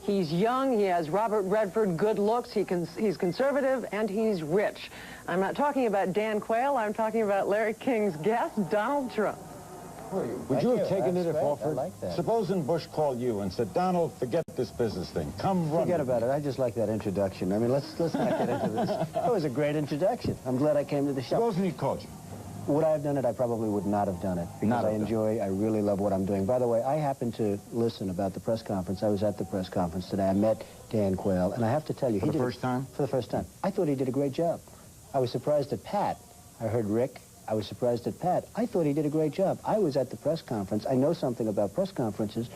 He's young, he has Robert Redford good looks, he's conservative, and he's rich. I'm not talking about Dan Quayle, I'm talking about Larry King's guest, Donald Trump. Would you have taken it if offered? I like that. Supposing Bush called you and said, Donald, forget this business thing. Come run. Forget about it. I just like that introduction. I mean, let's not get into this. That was a great introduction. I'm glad I came to the show. Supposing he called you. Would I have done it? I probably would not have done it because I really love what I'm doing. By the way, I happened to listen about the press conference. I was at the press conference today. I met Dan Quayle, and I have to tell you, For the first time? For the first time. I thought he did a great job. I was surprised at Pat. I heard Rick. I was surprised at Pat. I thought he did a great job. I was at the press conference. I know something about press conferences,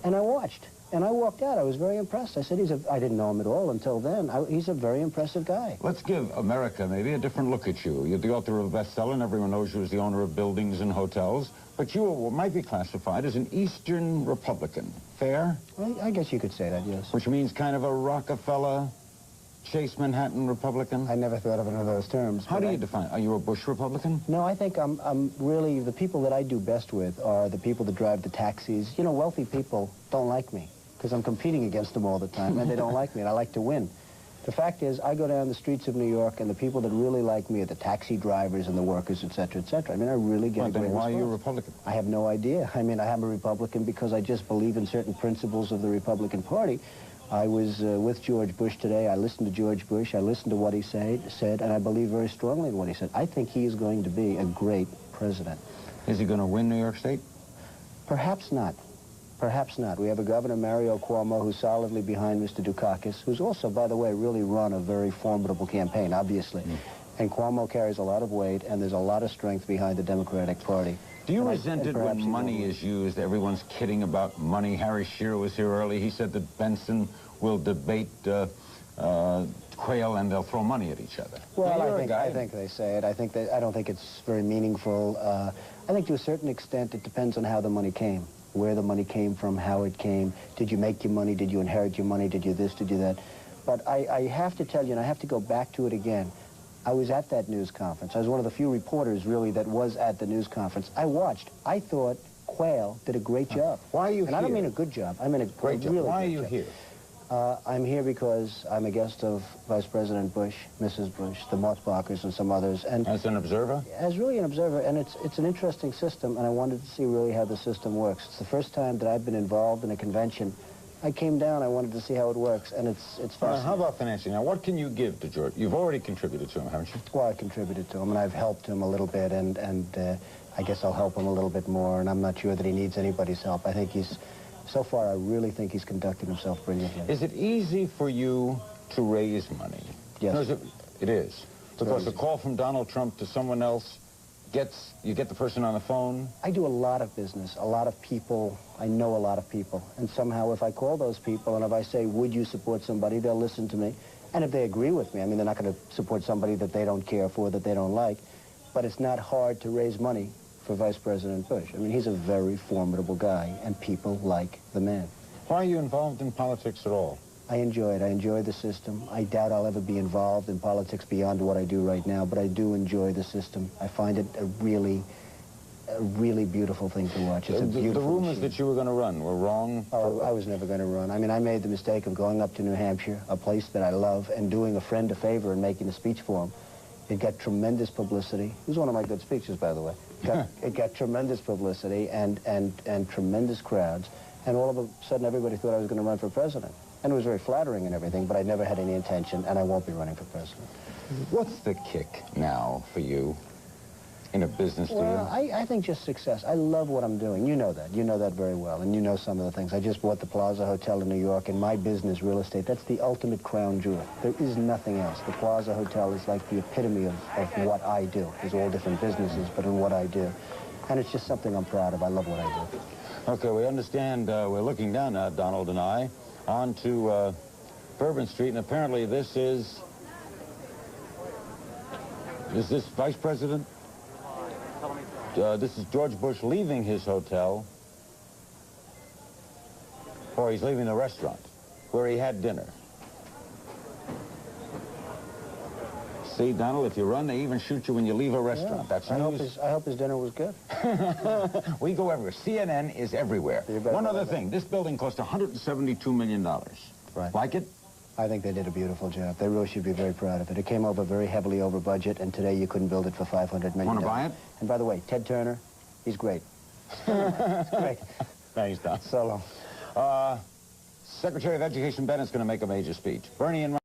and I watched. And I walked out. I was very impressed. I said, I didn't know him at all until then. He's a very impressive guy. Let's give America maybe a different look at you. You're the author of a bestseller, and everyone knows you as the owner of buildings and hotels. But you might be classified as an Eastern Republican. Fair? I guess you could say that, yes. Which means kind of a Rockefeller, Chase Manhattan Republican? I never thought of it in those terms. How do you define? Are you a Bush Republican? No, I think I'm really, the people that I do best with are the people that drive the taxis. You know, wealthy people don't like me because I'm competing against them all the time, and they don't like me, and I like to win. The fact is, I go down the streets of New York, and the people that really like me are the taxi drivers and the workers, et cetera, et cetera. I mean, I really get a great response. Why are you a Republican? I have no idea. I mean, I am a Republican because I just believe in certain principles of the Republican Party. I was with George Bush today. I listened to George Bush. I listened to what he said, and I believe very strongly in what he said. I think he is going to be a great president. Is he going to win New York State? Perhaps not. Perhaps not. We have a Governor, Mario Cuomo, who's solidly behind Mr. Dukakis, who's also, by the way, really run a very formidable campaign, obviously. And Cuomo carries a lot of weight, and there's a lot of strength behind the Democratic Party. Do you resent it when money is used? Everyone's kidding about money. Harry Shearer was here early. He said that Benson will debate Quayle, and they'll throw money at each other. Well, I think they say it. I don't think it's very meaningful. I think to a certain extent it depends on how the money came, where the money came from, how it came. Did you make your money? Did you inherit your money? Did you this? Did you that? But I have to tell you, and I have to go back to it again, I was at that news conference. I was one of the few reporters, really, that was at the news conference. I watched. I thought Quayle did a great job. Why are you here? And I don't mean a good job. I mean a great job. Really Why are you here? I'm here because I'm a guest of Vice President Bush, Mrs. Bush, the Mothbachers, and some others. And as an observer? As really an observer, and it's an interesting system, and I wanted to see really how the system works. It's the first time that I've been involved in a convention. I came down, I wanted to see how it works, and it's fascinating. How about financing? Now, what can you give to George? You've already contributed to him, haven't you? Well, I contributed to him, and I've helped him a little bit, and I guess I'll help him a little bit more, and I'm not sure that he needs anybody's help. I think so far, I really think he's conducted himself brilliantly. Is it easy for you to raise money? Yes. No, it is. Because a call from Donald Trump to someone else you get the person on the phone? I do a lot of business, a lot of people. I know a lot of people. And somehow if I call those people and if I say, would you support somebody, they'll listen to me. And if they agree with me, I mean, they're not going to support somebody that they don't care for, that they don't like. But it's not hard to raise money for Vice President Bush. I mean, he's a very formidable guy, and people like the man. Why are you involved in politics at all? I enjoy it. I enjoy the system. I doubt I'll ever be involved in politics beyond what I do right now, but I do enjoy the system. I find it a really beautiful thing to watch. It's a beautiful The rumors machine. that you were going to run were wrong? Oh, I was never going to run. I mean, I made the mistake of going up to New Hampshire, a place that I love, and doing a friend a favor and making a speech for him. It got tremendous publicity. It was one of my good speeches, by the way. It got tremendous publicity and tremendous crowds, and all of a sudden everybody thought I was going to run for president. And it was very flattering and everything, but I never had any intention, and I won't be running for president. What's the kick now for you in a business deal? Well, I think just success. I love what I'm doing. You know that. You know that very well, and you know some of the things. I just bought the Plaza Hotel in New York. In my business, real estate, that's the ultimate crown jewel. There is nothing else. The Plaza Hotel is like the epitome of what I do. There's all different businesses, but in what I do. And it's just something I'm proud of. I love what I do. Okay, we understand we're looking down now, Donald and I, onto Bourbon Street, and apparently this is this Vice President? This is George Bush leaving his hotel, or he's leaving the restaurant where he had dinner. See, Donald, if you run, they even shoot you when you leave a restaurant. Yeah. That's news. I hope his dinner was good. We go everywhere. CNN is everywhere. One other thing. This building cost $172 million. Right. Like it? I think they did a beautiful job. They really should be very proud of it. It came over very heavily over budget, and today you couldn't build it for $500 million. Want to buy it? And by the way, Ted Turner, he's great. It's great. Thanks, Don. So long. Secretary of Education Bennett's going to make a major speech. Bernie and